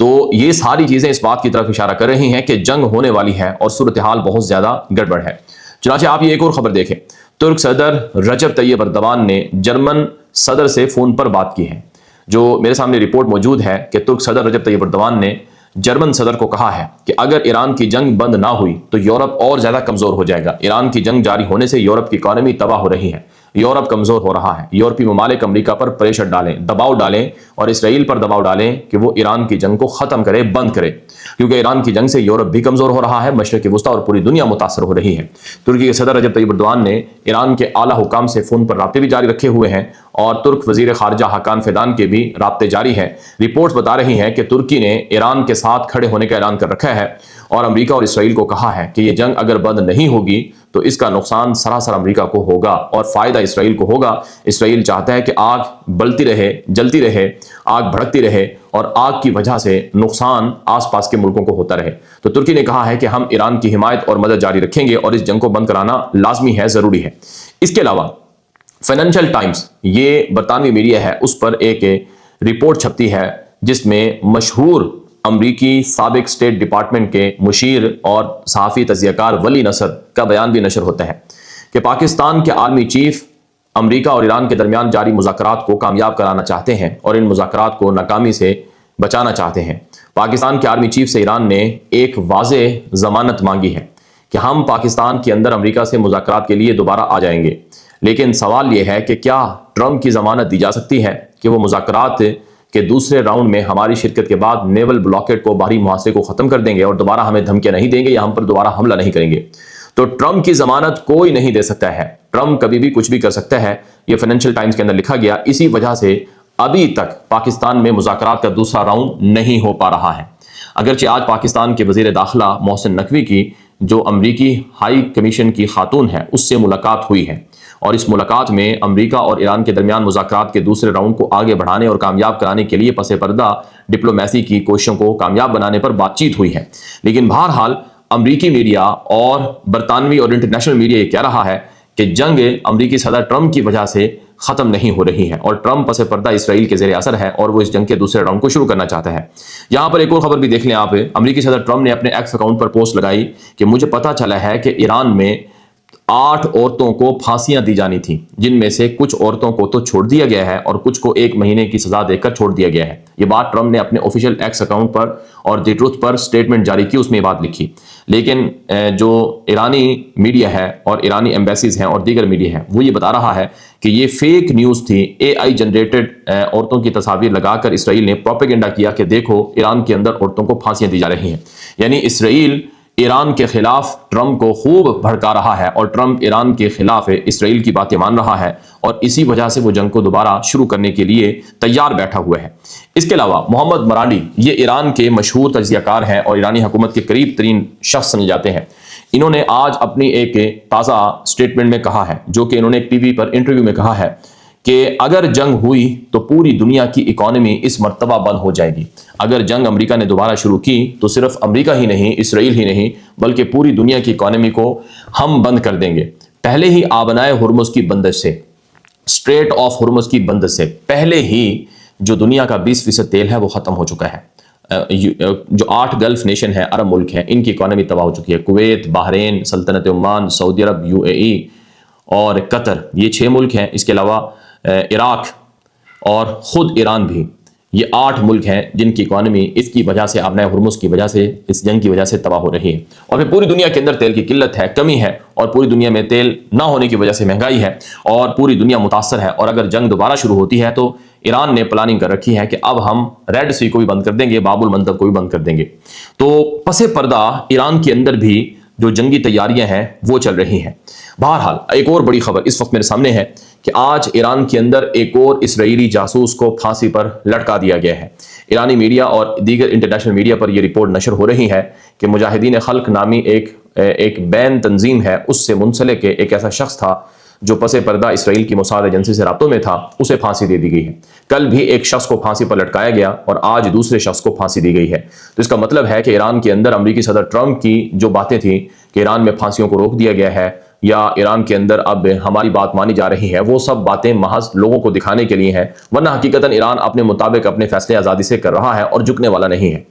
تو یہ ساری چیزیں اس بات کی طرف اشارہ کر رہی ہیں کہ جنگ ہونے والی ہے اور صورتحال بہت زیادہ گڑبڑ ہے۔ چنانچہ آپ یہ ایک اور خبر دیکھیں، ترک صدر رجب طیب اردوان نے جرمن صدر سے فون پر بات کی ہے۔ جو میرے سامنے رپورٹ موجود ہے کہ ترک صدر رجب طیب اردوان نے جرمن صدر کو کہا ہے کہ اگر ایران کی جنگ بند نہ ہوئی تو یورپ اور زیادہ کمزور ہو جائے گا۔ ایران کی جنگ جاری ہونے سے یورپ کی اکانومی تباہ ہو رہی ہے، یورپ کمزور ہو رہا ہے۔ یورپی ممالک امریکہ پر پریشر ڈالیں، دباؤ ڈالیں اور اسرائیل پر دباؤ ڈالیں کہ وہ ایران کی جنگ کو ختم کرے، بند کرے، کیونکہ ایران کی جنگ سے یورپ بھی کمزور ہو رہا ہے، مشرق وسطیٰ اور پوری دنیا متاثر ہو رہی ہے۔ ترکی کے صدر رجب طیب اردوان نے ایران کے اعلیٰ حکام سے فون پر رابطے بھی جاری رکھے ہوئے ہیں اور ترک وزیر خارجہ حاکان فیدان کے بھی رابطے جاری ہیں۔ رپورٹس بتا رہی ہیں کہ ترکی نے ایران کے ساتھ کھڑے ہونے کا اعلان کر رکھا ہے اور امریکہ اور اسرائیل کو کہا ہے کہ یہ جنگ اگر بند نہیں ہوگی تو اس کا نقصان سراسر امریکہ کو ہوگا اور فائدہ اسرائیل کو ہوگا۔ اسرائیل چاہتا ہے کہ آگ بلتی رہے، جلتی رہے، آگ بھڑکتی رہے اور آگ کی وجہ سے نقصان آس پاس کے ملکوں کو ہوتا رہے۔ تو ترکی نے کہا ہے کہ ہم ایران کی حمایت اور مدد جاری رکھیں گے اور اس جنگ کو بند کرانا لازمی ہے، ضروری ہے۔ اس کے علاوہ فائنینشل ٹائمز، یہ برطانوی میڈیا ہے، اس پر ایک رپورٹ چھپتی ہے جس میں مشہور امریکی سابق اسٹیٹ ڈپارٹمنٹ کے مشیر اور صحافی تجزیہ کار ولی نصر کا بیان بھی نشر ہوتا ہے کہ پاکستان کے عالمی چیف امریکہ اور ایران کے درمیان جاری مذاکرات کو کامیاب کرانا چاہتے ہیں اور ان مذاکرات کو ناکامی سے بچانا چاہتے ہیں۔ پاکستان کے آرمی چیف سے ایران نے ایک واضح ضمانت مانگی ہے کہ ہم پاکستان کے اندر امریکہ سے مذاکرات کے لیے دوبارہ آ جائیں گے، لیکن سوال یہ ہے کہ کیا ٹرمپ کی ضمانت دی جا سکتی ہے کہ وہ مذاکرات کہ دوسرے راؤنڈ میں ہماری شرکت کے بعد نیول بلاکیڈ کو، باہری محاصرے کو ختم کر دیں گے اور دوبارہ ہمیں دھمکیاں نہیں دیں گے یا ہم پر دوبارہ حملہ نہیں کریں گے؟ تو ٹرمپ کی ضمانت کوئی نہیں دے سکتا ہے، ٹرمپ کبھی بھی کچھ بھی کر سکتا ہے، یہ فائنینشل ٹائمز کے اندر لکھا گیا۔ اسی وجہ سے ابھی تک پاکستان میں مذاکرات کا دوسرا راؤنڈ نہیں ہو پا رہا ہے۔ اگرچہ آج پاکستان کے وزیر داخلہ محسن نقوی کی جو امریکی ہائی کمیشن کی خاتون ہے اس سے ملاقات ہوئی ہے اور اس ملاقات میں امریکہ اور ایران کے درمیان مذاکرات کے دوسرے راؤنڈ کو آگے بڑھانے اور کامیاب کرانے کے لیے پس پردہ ڈپلومیسی کی کوششوں کو کامیاب بنانے پر بات چیت ہوئی ہے۔ لیکن بہرحال امریکی میڈیا اور برطانوی اور انٹرنیشنل میڈیا یہ کہہ رہا ہے کہ جنگ امریکی صدر ٹرمپ کی وجہ سے ختم نہیں ہو رہی ہے اور ٹرمپ پس پردہ اسرائیل کے زیر اثر ہے اور وہ اس جنگ کے دوسرے راؤنڈ کو شروع کرنا چاہتا ہے۔ یہاں پر ایک اور خبر بھی دیکھ لیں آپ، امریکی صدر ٹرمپ نے اپنے ایکس اکاؤنٹ پر پوسٹ لگائی کہ مجھے پتا چلا ہے کہ ایران میں 8 عورتوں کو پھانسیاں دی جانی تھیں، جن میں سے کچھ عورتوں کو تو چھوڑ دیا گیا ہے اور کچھ کو 1 مہینے کی سزا دے کر چھوڑ دیا گیا ہے۔ یہ بات ٹرمپ نے اپنے آفیشیل ایکس اکاؤنٹ پر اور دی ٹروتھ پر سٹیٹمنٹ جاری کی، اس میں یہ بات لکھی۔ لیکن جو ایرانی میڈیا ہے اور ایرانی ایمبیسیز ہیں اور دیگر میڈیا ہے وہ یہ بتا رہا ہے کہ یہ فیک نیوز تھی، اے آئی جنریٹڈ عورتوں کی تصاویر لگا کر اسرائیل نے پروپیگنڈا کیا کہ دیکھو ایران کے اندر عورتوں کو پھانسیاں دی جا رہی ہیں۔ یعنی اسرائیل ایران کے خلاف ٹرمپ کو خوب بھڑکا رہا ہے اور ٹرمپ ایران کے خلاف اسرائیل کی باتیں مان رہا ہے اور اسی وجہ سے وہ جنگ کو دوبارہ شروع کرنے کے لیے تیار بیٹھا ہوا ہے۔ اس کے علاوہ محمد مرادی، یہ ایران کے مشہور تجزیہ کار ہیں اور ایرانی حکومت کے قریب ترین شخص سمجھے جاتے ہیں۔ انہوں نے آج اپنی ایک تازہ سٹیٹمنٹ میں کہا ہے، جو کہ انہوں نے ایک ٹی وی پر انٹرویو میں کہا ہے کہ اگر جنگ ہوئی تو پوری دنیا کی اکانومی اس مرتبہ بند ہو جائے گی۔ اگر جنگ امریکہ نے دوبارہ شروع کی تو صرف امریکہ ہی نہیں، اسرائیل ہی نہیں، بلکہ پوری دنیا کی اکانومی کو ہم بند کر دیں گے۔ پہلے ہی آبنائے ہرمز کی بندش سے، اسٹریٹ آف ہرمز کی بندش سے پہلے ہی جو دنیا کا 20% تیل ہے وہ ختم ہو چکا ہے۔ جو 8 گلف نیشن ہے، عرب ملک ہیں، ان کی اکانومی تباہ ہو چکی ہے۔ کویت، بحرین، سلطنت عمان، سعودی عرب، UAE اور قطر، یہ 6 ملک ہیں۔ اس کے علاوہ عراق اور خود ایران بھی، یہ 8 ملک ہیں جن کی اکانومی اس کی وجہ سے، آبنائے ہرمز کی وجہ سے، اس جنگ کی وجہ سے تباہ ہو رہی ہے۔ اور پھر پوری دنیا کے اندر تیل کی قلت ہے، کمی ہے، اور پوری دنیا میں تیل نہ ہونے کی وجہ سے مہنگائی ہے اور پوری دنیا متاثر ہے۔ اور اگر جنگ دوبارہ شروع ہوتی ہے تو ایران نے پلاننگ کر رکھی ہے کہ اب ہم ریڈ سی کو بھی بند کر دیں گے، باب المندب کو بھی بند کر دیں گے۔ تو پس پردہ ایران کے اندر بھی جو جنگی تیاریاں ہیں وہ چل رہی ہیں۔ بہرحال ایک اور بڑی خبر اس وقت میرے سامنے ہے کہ آج ایران کے اندر ایک اور اسرائیلی جاسوس کو پھانسی پر لٹکا دیا گیا ہے۔ ایرانی میڈیا اور دیگر انٹرنیشنل میڈیا پر یہ رپورٹ نشر ہو رہی ہے کہ مجاہدین خلق نامی ایک بین تنظیم ہے، اس سے منسلک ایک ایسا شخص تھا جو پس پردہ اسرائیل کی موساد ایجنسی سے رابطوں میں تھا، اسے پھانسی دے دی گئی ہے۔ کل بھی ایک شخص کو پھانسی پر لٹکایا گیا اور آج دوسرے شخص کو پھانسی دی گئی ہے۔ تو اس کا مطلب ہے کہ ایران کے اندر امریکی صدر ٹرمپ کی جو باتیں تھیں کہ ایران میں پھانسیوں کو روک دیا گیا ہے، یا ایران کے اندر اب ہماری بات مانی جا رہی ہے، وہ سب باتیں محض لوگوں کو دکھانے کے لیے ہیں، ورنہ حقیقتاً ایران اپنے مطابق اپنے فیصلے آزادی سے کر رہا ہے اور جھکنے والا نہیں ہے۔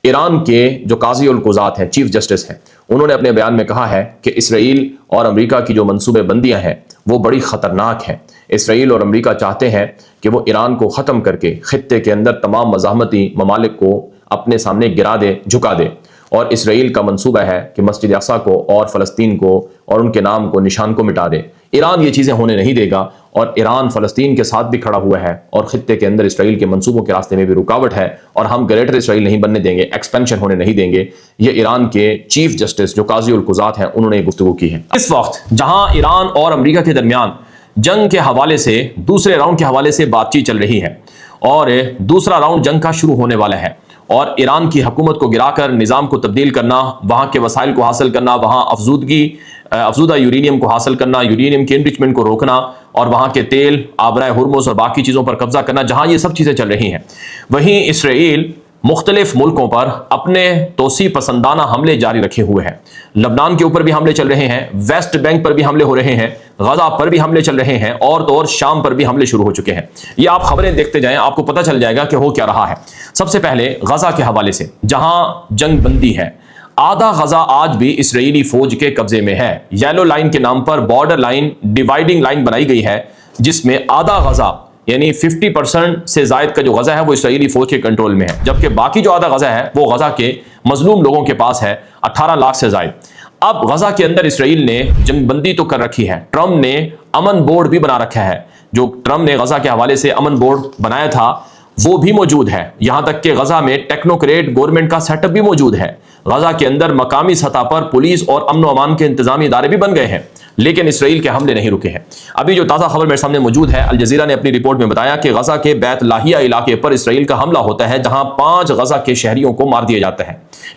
ایران کے جو قاضی القضات ہیں، چیف جسٹس ہیں، انہوں نے اپنے بیان میں کہا ہے کہ اسرائیل اور امریکہ کی جو منصوبے بندیاں ہیں وہ بڑی خطرناک ہیں۔ اسرائیل اور امریکہ چاہتے ہیں کہ وہ ایران کو ختم کر کے خطے کے اندر تمام مزاحمتی ممالک کو اپنے سامنے گرا دے، جھکا دے، اور اسرائیل کا منصوبہ ہے کہ مسجد اقصیٰ کو اور فلسطین کو اور ان کے نام کو، نشان کو مٹا دے۔ ایران یہ چیزیں ہونے نہیں دے گا، اور ایران فلسطین کے ساتھ بھی کھڑا ہوا ہے اور خطے کے اندر اسرائیل کے منصوبوں کے راستے میں بھی رکاوٹ ہے، اور ہم گریٹر اسرائیل نہیں بننے دیں گے، ایکسپینشن ہونے نہیں دیں گے۔ یہ ایران کے چیف جسٹس جو قاضی القضات ہیں انہوں نے گفتگو کی ہے۔ اس وقت جہاں ایران اور امریکہ کے درمیان جنگ کے حوالے سے دوسرے راؤنڈ کے حوالے سے بات چیت چل رہی ہے، اور دوسرا راؤنڈ جنگ کا شروع ہونے والا ہے، اور ایران کی حکومت کو گرا کر نظام کو تبدیل کرنا، وہاں کے وسائل کو حاصل کرنا، وہاں افزودہ یورینیم کو حاصل کرنا، یورینیم کے انرچمنٹ کو روکنا، اور وہاں کے تیل، آبرائے ہرمز اور باقی چیزوں پر قبضہ کرنا، جہاں یہ سب چیزیں چل رہی ہیں، وہیں اسرائیل مختلف ملکوں پر اپنے توسیع پسندانہ حملے جاری رکھے ہوئے ہیں۔ لبنان کے اوپر بھی حملے چل رہے ہیں، ویسٹ بینک پر بھی حملے ہو رہے ہیں، غزہ پر بھی حملے چل رہے ہیں، اور تو اور شام پر بھی حملے شروع ہو چکے ہیں۔ یہ آپ خبریں دیکھتے جائیں، آپ کو پتہ چل جائے گا کہ ہو کیا رہا ہے۔ سب سے پہلے غزہ کے حوالے سے، جہاں جنگ بندی ہے، آدھا غزہ آج بھی اسرائیلی فوج کے قبضے میں ہے۔ یلو لائن کے نام پر بارڈر لائن، ڈیوائیڈنگ لائن بنائی گئی ہے، جس میں آدھا غزہ یعنی 50% سے زائد کا جو غزہ ہے وہ اسرائیلی فوج کے کنٹرول میں ہے، جبکہ باقی جو آدھا غزہ ہے وہ غزہ کے مظلوم لوگوں کے پاس ہے، 18 لاکھ سے زائد۔ اب غزہ کے اندر اسرائیل نے جنگ بندی تو کر رکھی ہے، ٹرمپ نے امن بورڈ بھی بنا رکھا ہے، جو ٹرمپ نے غزہ کے حوالے سے امن بورڈ بنایا تھا وہ بھی موجود ہے، یہاں تک کہ غزہ میں ٹیکنوکریٹ گورنمنٹ کا سیٹ اپ بھی موجود ہے۔ غزہ کے اندر مقامی سطح پر پولیس اور امن و امان کے انتظامی ادارے بھی بن گئے ہیں، لیکن اسرائیل کے حملے نہیں رکے ہیں۔ ابھی جو تازہ خبر میرے سامنے موجود ہے، الجزیرہ نے اپنی رپورٹ میں بتایا کہ غزہ کے بیت لاہیہ علاقے پر اسرائیل کا حملہ ہوتا ہے، جہاں 5 غزہ کے شہریوں کو مار دیا جاتا ہے۔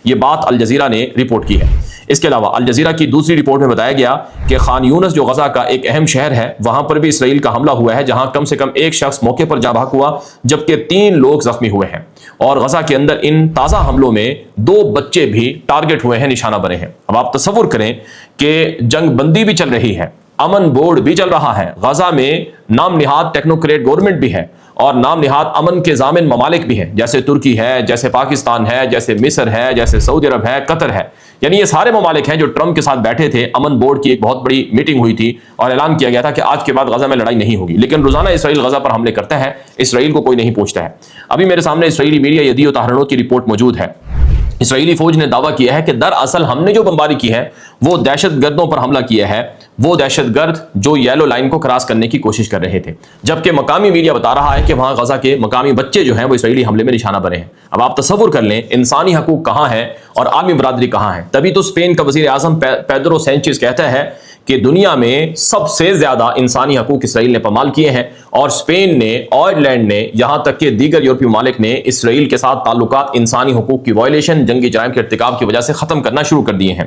یہ بات الجزیرہ نے رپورٹ کی ہے۔ اس کے علاوہ الجزیرہ کی دوسری رپورٹ میں بتایا گیا کہ خان یونس جو غزہ کا ایک اہم شہر ہے، وہاں پر بھی اسرائیل کا حملہ ہوا ہے، جہاں کم سے کم 1 شخص موقع پر جاں بحق ہوا، جبکہ 3 لوگ زخمی ہوئے ہیں، اور غزہ کے اندر ان تازہ حملوں میں 2 بچے بھی ٹارگٹ ہوئے ہیں، نشانہ بنے ہیں۔ اب آپ تصور کریں کہ جنگ بندی بھی چل رہی ہے، امن بورڈ بھی چل رہا ہے، غزہ میں نام نہاد ٹیکنوکریٹ گورنمنٹ بھی ہے، اور نام نہاد امن کے ضامن ممالک بھی ہیں، جیسے ترکی ہے، جیسے پاکستان ہے، جیسے مصر ہے، جیسے سعودی عرب ہے، قطر ہے۔ یعنی یہ سارے ممالک ہیں جو ٹرمپ کے ساتھ بیٹھے تھے۔ امن بورڈ کی ایک بہت بڑی میٹنگ ہوئی تھی اور اعلان کیا گیا تھا کہ آج کے بعد غزہ میں لڑائی نہیں ہوگی، لیکن روزانہ اسرائیل غزہ پر حملے کرتا ہے، اسرائیل کو کوئی نہیں پوچھتا ہے۔ ابھی میرے سامنے اسرائیلی میڈیا یدیو تحرنوں کی رپورٹ موجود ہے۔ اسرائیلی فوج نے دعویٰ کیا ہے کہ دراصل ہم نے جو بمباری کی ہے وہ دہشت گردوں پر حملہ کیا ہے، وہ دہشت گرد جو یلو لائن کو کراس کرنے کی کوشش کر رہے تھے، جبکہ مقامی میڈیا بتا رہا ہے کہ وہاں غزہ کے مقامی بچے جو ہیں وہ اسرائیلی حملے میں نشانہ بنے ہیں۔ اب آپ تصور کر لیں انسانی حقوق کہاں ہے اور عالمی برادری کہاں ہے۔ تبھی تو اسپین کا وزیر اعظم پیدرو سینچیز کہتا ہے کہ دنیا میں سب سے زیادہ انسانی حقوق اسرائیل نے پامال کیے ہیں، اور اسپین نے، آئرلینڈ نے، یہاں تک کہ دیگر یورپی ممالک نے اسرائیل کے ساتھ تعلقات انسانی حقوق کی وائلیشن، جنگی جرائم کے ارتکاب کی وجہ سے ختم کرنا شروع کر دیے ہیں۔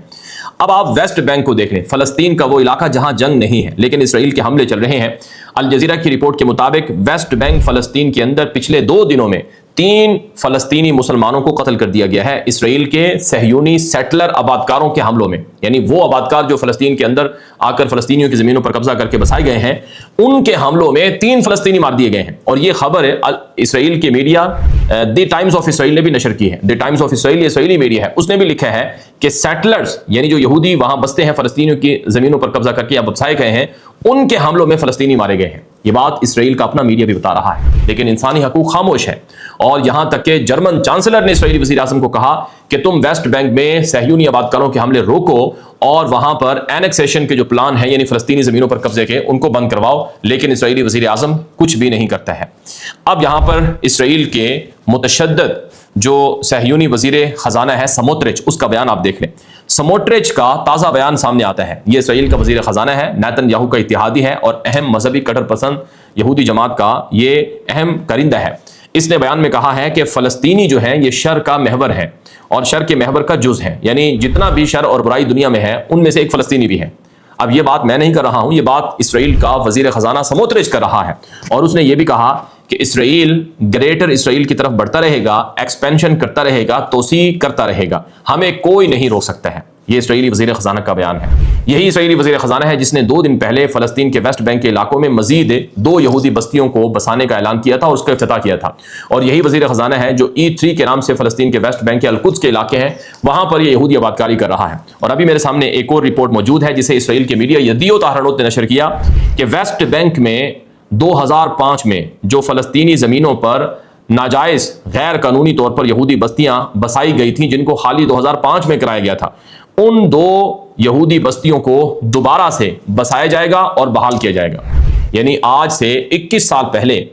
اب آپ ویسٹ بینک کو دیکھ لیں، فلسطین کا وہ علاقہ جہاں جنگ نہیں ہے لیکن اسرائیل کے حملے چل رہے ہیں۔ الجزیرہ کی رپورٹ کے مطابق ویسٹ بینک فلسطین کے اندر پچھلے 2 دنوں میں 3 فلسطینی مسلمانوں کو قتل کر دیا گیا ہے اسرائیل کے صہیونی سیٹلر آبادکاروں کے حملوں میں، یعنی وہ آبادکار جو فلسطین کے اندر آ کر فلسطینیوں کی زمینوں پر قبضہ کر کے بسائے گئے ہیں، ان کے حملوں میں 3 فلسطینی مار دیے گئے ہیں۔ اور یہ خبر اسرائیل کے media the Times of Israel نے بھی نشر کی ہے۔ The Times of Israel Israeli media ہے، اس نے بھی لکھا ہے کہ سیٹلرز یعنی جو یہودی وہاں بستے ہیں، فلسطینیوں کی زمینوں پر قبضہ کر کے یا بسائے گئے ہیں، ان کے حملوں میں فلسطینی مارے گئے ہیں۔ یہ بات اسرائیل کا اپنا میڈیا بھی بتا رہا ہے، لیکن انسانی حقوق خاموش ہے۔ اور یہاں تک کہ جرمن چانسلر نے اسرائیلی وزیر اعظم کو کہا کہ تم ویسٹ بینک میں صہیونی آبادکاروں کے حملے روکو اور وہاں پر اینیکسیشن کے جو پلان ہے یعنی فلسطینی زمینوں پر قبضے کے ان کو بند کرواؤ، لیکن اسرائیلی وزیر اعظم کچھ بھی نہیں کرتا ہے۔ اب یہاں پر اسرائیل کے متشدد جو صہیونی وزیر خزانہ ہے سموٹرچ، اس کا بیان آپ دیکھ لیں۔ سموٹرچ کا تازہ بیان سامنے آتا ہے، یہ اسرائیل کا وزیر خزانہ ہے، نیتن یاہو کا اتحادی ہے اور اہم مذہبی کٹر پسند یہودی جماعت کا یہ اہم کرندہ ہے۔ اس نے بیان میں کہا ہے کہ فلسطینی جو ہیں یہ شر کا محور ہے اور شر کے محور کا جز ہے، یعنی جتنا بھی شر اور برائی دنیا میں ہے ان میں سے ایک فلسطینی بھی ہے۔ اب یہ بات میں نہیں کر رہا ہوں، یہ بات اسرائیل کا وزیر خزانہ سموٹرچ کر رہا ہے، اور اس نے یہ بھی کہا کہ اسرائیل گریٹر اسرائیل کی طرف بڑھتا رہے گا، ایکسپینشن کرتا رہے گا، توسیع کرتا رہے گا، ہمیں کوئی نہیں روک سکتا ہے۔ یہ اسرائیلی وزیر خزانہ کا بیان ہے۔ یہی اسرائیلی وزیر خزانہ ہے جس نے 2 دن پہلے فلسطین کے ویسٹ بینک کے علاقوں میں مزید 2 یہودی بستیوں کو بسانے کا اعلان کیا تھا اور اس کا افتتاح کیا تھا، اور یہی وزیر خزانہ ہے جو E3 کے نام سے فلسطین کے ویسٹ بینک کے القدس کے علاقے ہیں وہاں پر یہ یہودی آباد کاری کر رہا ہے۔ اور ابھی میرے سامنے ایک اور رپورٹ موجود ہے جسے اسرائیل کے میڈیا یدیوت احرنوت نے نشر کیا کہ ویسٹ بینک میں 2005 میں جو فلسطینی زمینوں پر ناجائز غیر قانونی طور پر یہودی بستیاں بسائی گئی تھیں جن کو خالی 2005 میں کرایا گیا تھا، ان 2 یہودی بستیوں کو دوبارہ سے بسایا جائے گا اور بحال کیا جائے گا۔ یعنی آج سے 21 سال پہلے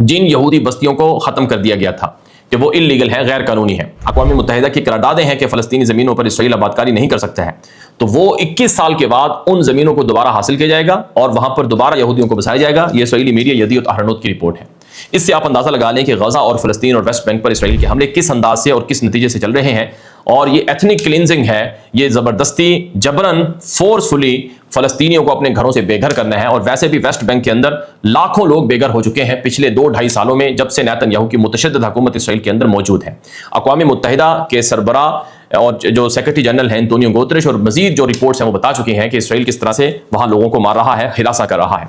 جن یہودی بستیوں کو ختم کر دیا گیا تھا کہ وہ انلیگل ہے، غیر قانونی ہے، اقوام متحدہ کی قراردادیں ہیں کہ فلسطینی زمینوں پر اسرائیل آبادکاری نہیں کر سکتا ہے، تو وہ 21 سال کے بعد ان زمینوں کو دوبارہ حاصل کیا جائے گا اور وہاں پر دوبارہ یہودیوں کو بسایا جائے گا۔ یہ اسرائیلی میڈیا یدیوت احرنوت کی رپورٹ ہے۔ اس سے آپ اندازہ لگا لیں کہ غزہ اور فلسطین اور ویسٹ بینک پر اسرائیل کے حملے کس انداز سے اور کس نتیجے سے چل رہے ہیں، اور یہ ایتھنک کلینزنگ ہے، یہ زبردستی جبرن فورسفلی فلسطینیوں کو اپنے گھروں سے بے گھر کرنا ہے۔ اور ویسے بھی ویسٹ بینک کے اندر لاکھوں لوگ بے گھر ہو چکے ہیں پچھلے 2-2.5 سالوں میں جب سے نیتن یاہو کی متشدد حکومت اسرائیل کے اندر موجود ہے۔ اقوام متحدہ کے سربراہ اور جو سیکرٹری جنرل ہیں انتونیو گوتریش اور مزید جو رپورٹس ہیں وہ بتا چکے ہیں کہ اسرائیل کس طرح سے وہاں لوگوں کو مار رہا ہے، ہراساں کر رہا ہے۔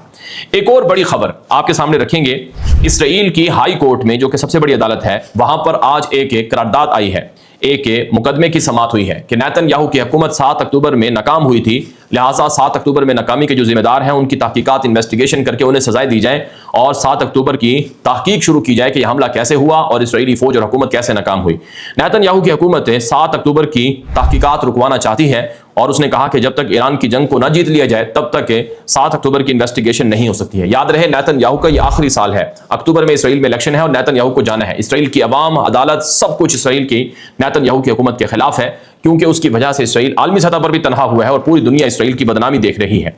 ایک اور بڑی خبر آپ کے سامنے رکھیں گے، اسرائیل کی ہائی کورٹ میں جو کہ سب سے بڑی عدالت ہے وہاں پر آج ایک قرارداد آئی ہے، ایک مقدمے کی سماعت ہوئی ہے کہ نیتن یاہو کی حکومت 7 اکتوبر میں ناکام ہوئی تھی، لہٰذا 7 اکتوبر میں ناکامی کے جو ذمہ دار ہیں ان کی تحقیقات انویسٹیگیشن کر کے انہیں سزائیں دی جائیں اور 7 اکتوبر کی تحقیق شروع کی جائے کہ یہ حملہ کیسے ہوا اور اسرائیلی فوج اور حکومت کیسے ناکام ہوئی۔ نیتن یاہو کی حکومت 7 اکتوبر کی تحقیقات رکوانا چاہتی ہے اور اس نے کہا کہ جب تک ایران کی جنگ کو نہ جیت لیا جائے تب تک 7 اکتوبر کی انویسٹیگیشن نہیں ہو سکتی ہے۔ یاد رہے نیتن یاہو کا یہ آخری سال ہے، اکتوبر میں اسرائیل میں الیکشن ہے اور نیتن یاہو کو جانا ہے۔ اسرائیل کی عوام، عدالت، سب کچھ اسرائیل کی نیتن یاہو کی حکومت کے خلاف ہے کیونکہ اس کی وجہ سے اسرائیل عالمی سطح پر بھی تنہا ہوا ہے اور پوری دنیا اسرائیل کی بدنامی دیکھ رہی ہے۔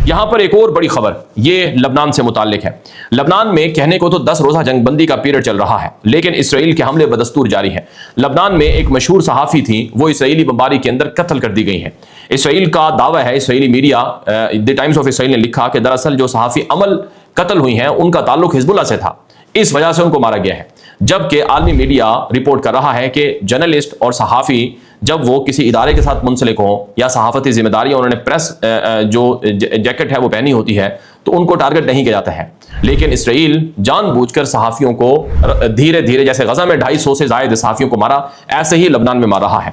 یہاں پر ایک اور بڑی خبر یہ لبنان سے متعلق ہے۔ لبنان میں کہنے کو تو 10 روزہ جنگ بندی کا پیریڈ چل رہا ہے لیکن اسرائیل کے حملے بدستور جاری ہیں۔ لبنان میں ایک مشہور صحافی تھی، وہ اسرائیلی بمباری کے اندر قتل کر دی گئی ہیں۔ اسرائیل کا دعویٰ ہے، Israeli media the Times of Israel نے لکھا کہ دراصل جو صحافی عمل قتل ہوئی ہیں ان کا تعلق حزب اللہ سے تھا، اس وجہ سے ان کو مارا گیا ہے، جبکہ عالمی میڈیا رپورٹ کر رہا ہے کہ جرنلسٹ اور صحافی جب وہ کسی ادارے کے ساتھ منسلک ہوں یا صحافتی ذمہ داری انہوں نے پریس جو جیکٹ ہے وہ پہنی ہوتی ہے تو ان کو ٹارگٹ نہیں کیا جاتا ہے، لیکن اسرائیل جان بوجھ کر صحافیوں کو دھیرے دھیرے، جیسے غزہ میں 250 سے زائد صحافیوں کو مارا، ایسے ہی لبنان میں مار رہا ہے۔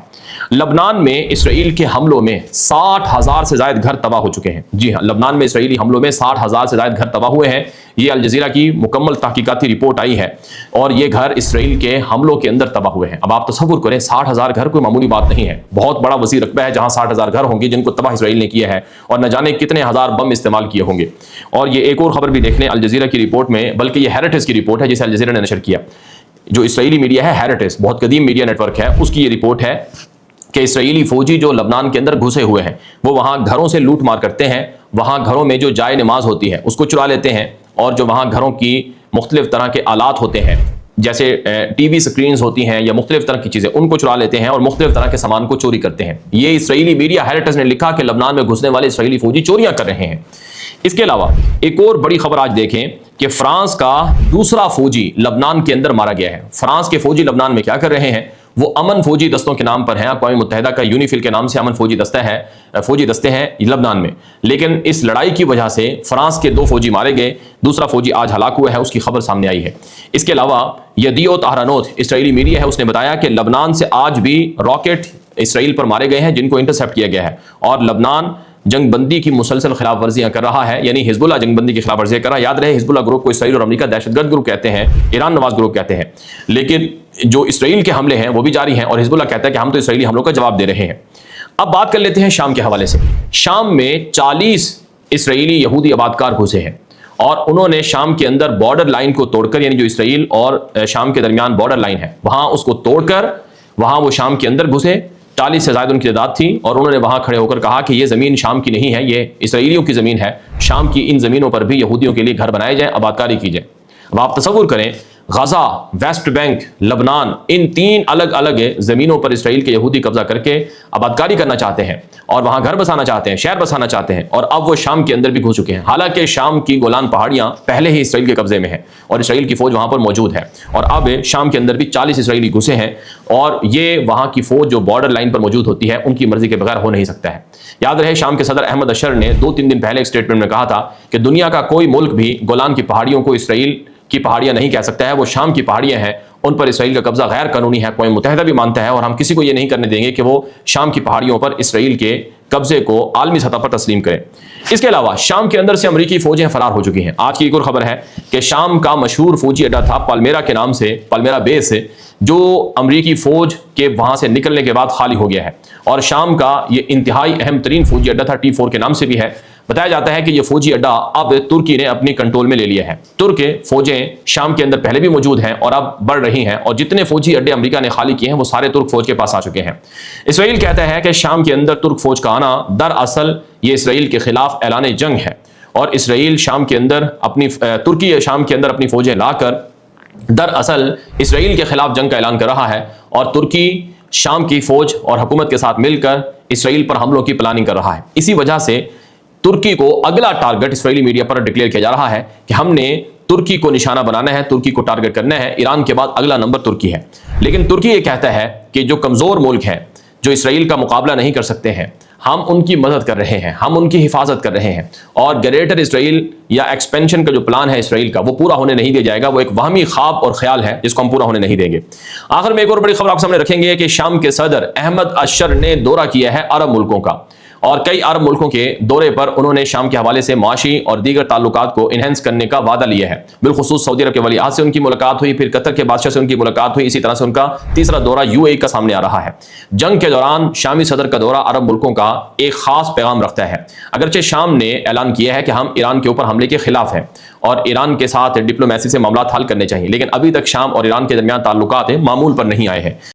لبنان میں اسرائیل کے حملوں میں 60,000 سے زائد گھر تباہ ہو چکے ہیں۔ جی ہاں، لبنان میں اسرائیلی حملوں میں 60,000 سے زائد گھر تباہ ہوئے ہیں۔ یہ الجزیرہ کی مکمل تحقیقاتی رپورٹ آئی ہے اور یہ گھر اسرائیل کے حملوں کے اندر تباہ ہوئے ہیں۔ اب آپ تصور کریں 60,000 گھر کوئی معمولی بات نہیں ہے، بہت بڑا وسیع رقبہ ہے جہاں 60,000 گھر ہوں گے جن کو تباہ اسرائیل نے کیا ہے اور نہ جانے کتنے ہزار بم استعمال کیے ہوں گے۔ اور یہ ایک اور خبر بھی دیکھ لیں الجزیرہ کی رپورٹ میں، بلکہ یہ ہیریٹیج کی رپورٹ ہے جسے الجزیرہ نے نشر کیا، جو اسرائیلی میڈیا ہے ہیریٹیج بہت قدیم میڈیا نیٹ ورک ہے، اس کی یہ رپورٹ ہے کہ اسرائیلی فوجی جو لبنان کے اندر گھسے ہوئے ہیں وہ وہاں گھروں سے لوٹ مار کرتے ہیں، وہاں گھروں میں جو جائے نماز ہوتی ہے اس کو چرا لیتے ہیں، اور جو وہاں گھروں کی مختلف طرح کے آلات ہوتے ہیں جیسے ٹی وی سکرینز ہوتی ہیں یا مختلف طرح کی چیزیں ان کو چرا لیتے ہیں اور مختلف طرح کے سامان کو چوری کرتے ہیں۔ یہ اسرائیلی میڈیا ہیریٹیج نے لکھا کہ لبنان میں گھسنے والے اسرائیلی فوجی چوریاں کر رہے ہیں۔ اس کے علاوہ ایک اور بڑی خبر آج دیکھیں کہ فرانس کا دوسرا فوجی لبنان کے اندر مارا گیا ہے۔ فرانس کے فوجی لبنان میں کیا کر رہے ہیں؟ وہ امن فوجی دستوں کے نام پر ہیں، اقوام متحدہ کا یونیفل کے نام سے امن فوجی دستے ہیں لبنان میں، لیکن اس لڑائی کی وجہ سے فرانس کے 2 فوجی مارے گئے، دوسرا فوجی آج ہلاک ہوا ہے، اس کی خبر سامنے آئی ہے۔ اس کے علاوہ یدیوت احرنوت اسرائیلی میڈیا ہے، اس نے بتایا کہ لبنان سے آج بھی راکٹ اسرائیل پر مارے گئے ہیں جن کو انٹرسیپٹ کیا گیا ہے، اور لبنان جنگ بندی کی مسلسل خلاف ورزیاں کر رہا ہے، یعنی حزب اللہ جنگ بندی کی خلاف ورزیاں کر رہا ہے۔ یاد رہے حزب اللہ گروپ کو اسرائیل اور امریکہ دہشت گرد گروپ کہتے ہیں، ایران نواز گروپ کہتے ہیں، لیکن جو اسرائیل کے حملے ہیں وہ بھی جاری ہیں اور حزب اللہ کہتا ہے کہ ہم تو اسرائیلی حملوں کا جواب دے رہے ہیں۔ اب بات کر لیتے ہیں شام کے حوالے سے۔ شام میں 40 اسرائیلی یہودی آبادکار گھسے ہیں اور انہوں نے شام کے اندر بارڈر لائن کو توڑ کر، یعنی جو اسرائیل اور شام کے درمیان بارڈر لائن ہے وہاں اس کو توڑ کر وہاں وہ شام کے اندر گھسے۔ 40 سے زائد ان کی تعداد تھی اور انہوں نے وہاں کھڑے ہو کر کہا کہ یہ زمین شام کی نہیں ہے، یہ اسرائیلیوں کی زمین ہے، شام کی ان زمینوں پر بھی یہودیوں کے لیے گھر بنائے جائیں، آبادکاری کی جائے۔ اب آپ تصور کریں غزہ، ویسٹ بینک، لبنان، ان 3 الگ الگ زمینوں پر اسرائیل کے یہودی قبضہ کر کے آبادکاری کرنا چاہتے ہیں اور وہاں گھر بسانا چاہتے ہیں، شہر بسانا چاہتے ہیں، اور اب وہ شام کے اندر بھی گھس چکے ہیں۔ حالانکہ شام کی گولان پہاڑیاں پہلے ہی اسرائیل کے قبضے میں ہیں اور اسرائیل کی فوج وہاں پر موجود ہے، اور اب شام کے اندر بھی 40 اسرائیلی گھسے ہیں، اور یہ وہاں کی فوج جو بارڈر لائن پر موجود ہوتی ہے ان کی مرضی کے بغیر ہو نہیں سکتا ہے۔ یاد رہے شام کے صدر احمد اشر نے 2-3 دن پہلے ایک سٹیٹمنٹ میں کہا تھا کہ دنیا کا کوئی ملک بھی گولان کی پہاڑیوں کو اسرائیل کی پہاڑیاں نہیں کہہ سکتا ہے، وہ شام کی پہاڑیاں ہیں، ان پر اسرائیل کا قبضہ غیر قانونی ہے، اقوام متحدہ بھی مانتا ہے، اور ہم کسی کو یہ نہیں کرنے دیں گے کہ وہ شام کی پہاڑیوں پر اسرائیل کے قبضے کو عالمی سطح پر تسلیم کرے۔ اس کے علاوہ شام کے اندر سے امریکی فوجیں فرار ہو چکی ہیں۔ آج کی ایک اور خبر ہے کہ شام کا مشہور فوجی اڈا تھا پالمیرا کے نام سے، پالمیرا بیس سے، جو امریکی فوج کے وہاں سے نکلنے کے بعد خالی ہو گیا ہے، اور شام کا یہ انتہائی اہم ترین فوجی اڈا تھا، T4 کے نام سے بھی ہے۔ بتایا جاتا ہے کہ یہ فوجی اڈا اب ترکی نے اپنی کنٹرول میں لے لیا ہے۔ ترک فوجیں شام کے اندر پہلے بھی موجود ہیں اور اب بڑھ رہی ہیں، اور جتنے فوجی اڈے امریکہ نے خالی کیے ہیں وہ سارے ترک فوج کے پاس آ چکے ہیں۔ اسرائیل کہتا ہے کہ شام کے اندر ترک فوج کا آنا دراصل یہ اسرائیل کے خلاف اعلان جنگ ہے، اور اسرائیل شام کے اندر ترکی شام کے اندر اپنی فوجیں لا کر دراصل اسرائیل کے خلاف جنگ کا اعلان کر رہا ہے، اور ترکی شام کی فوج اور حکومت کے ساتھ مل کر اسرائیل پر حملوں کی پلاننگ کر رہا ہے۔ اسی وجہ سے ترکی کو اگلا ٹارگٹ اسرائیلی میڈیا پر ڈکلیئر کیا جا رہا ہے کہ ہم نے ترکی کو نشانہ بنانا ہے، ترکی کو ٹارگٹ کرنا ہے۔ ایران کے بعد اگلا نمبر ترکی ہے، لیکن ترکی یہ کہتا ہے کہ جو کمزور ملک ہیں، جو اسرائیل کا مقابلہ نہیں کر سکتے ہیں، ہم ان کی مدد کر رہے ہیں، ہم ان کی حفاظت کر رہے ہیں، اور گریٹر اسرائیل یا ایکسپینشن کا جو پلان ہے اسرائیل کا وہ پورا ہونے نہیں دیا جائے گا۔ وہ ایک وہمی خواب اور خیال ہے جس کو ہم پورا ہونے نہیں دیں گے۔ آخر میں ایک اور بڑی خبر آپ سامنے رکھیں گے کہ شام کے صدر احمد اشر نے دورہ کیا ہے عرب ملکوں کا، اور کئی عرب ملکوں کے دورے پر انہوں نے شام کے حوالے سے معاشی اور دیگر تعلقات کو انہینس کرنے کا وعدہ لیا ہے۔ بالخصوص سعودی عرب کے ولی عہد سے ان کی ملاقات ہوئی، پھر قطر کے بادشاہ سے ان کی ملاقات ہوئی، اسی طرح سے ان کا تیسرا دورہ UAE کا سامنے آ رہا ہے۔ جنگ کے دوران شامی صدر کا دورہ عرب ملکوں کا ایک خاص پیغام رکھتا ہے۔ اگرچہ شام نے اعلان کیا ہے کہ ہم ایران کے اوپر حملے کے خلاف ہیں اور ایران کے ساتھ ڈپلومیسی سے معاملات حل کرنے چاہیے، لیکن ابھی تک شام اور ایران کے درمیان تعلقات معمول پر نہیں آئے ہیں۔